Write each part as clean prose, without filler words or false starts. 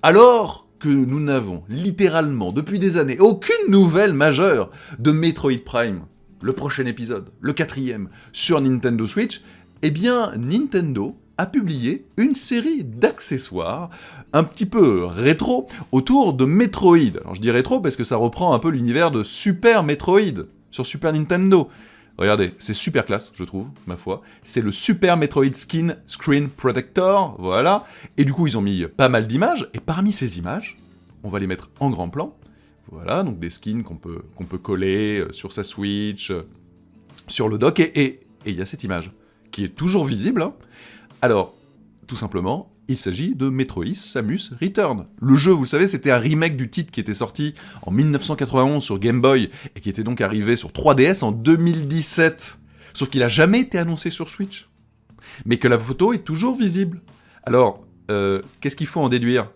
Alors que nous n'avons littéralement depuis des années aucune nouvelle majeure de Metroid Prime, le prochain épisode, le 4e, sur Nintendo Switch, eh bien Nintendo a publié une série d'accessoires un petit peu rétro autour de Metroid. Alors je dis rétro parce que ça reprend un peu l'univers de Super Metroid sur Super Nintendo. Regardez, c'est super classe, je trouve, ma foi. C'est le Super Metroid Skin Screen Protector, voilà. Et du coup, ils ont mis pas mal d'images, et parmi ces images, on va les mettre en grand plan. Voilà, donc des skins qu'on peut coller sur sa Switch, sur le dock, et il y a cette image, qui est toujours visible, hein. Alors, tout simplement, il s'agit de Metroid Samus Return. Le jeu, vous le savez, c'était un remake du titre qui était sorti en 1991 sur Game Boy et qui était donc arrivé sur 3DS en 2017. Sauf qu'il a jamais été annoncé sur Switch. Mais que la photo est toujours visible. Alors, qu'est-ce qu'il faut en déduire ?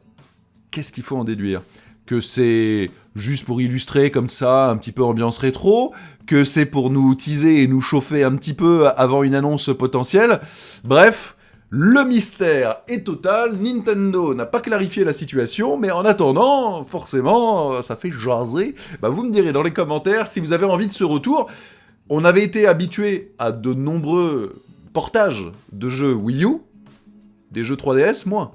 Que c'est juste pour illustrer comme ça, un petit peu ambiance rétro, que c'est pour nous teaser et nous chauffer un petit peu avant une annonce potentielle. Bref, le mystère est total, Nintendo n'a pas clarifié la situation, mais en attendant, forcément, ça fait jaser. Vous me direz dans les commentaires si vous avez envie de ce retour. On avait été habitué à de nombreux portages de jeux Wii U, des jeux 3DS, moins.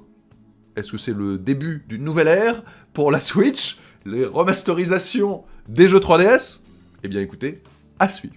Est-ce que c'est le début d'une nouvelle ère pour la Switch, les remasterisations des jeux 3DS ? Eh bien écoutez, à suivre.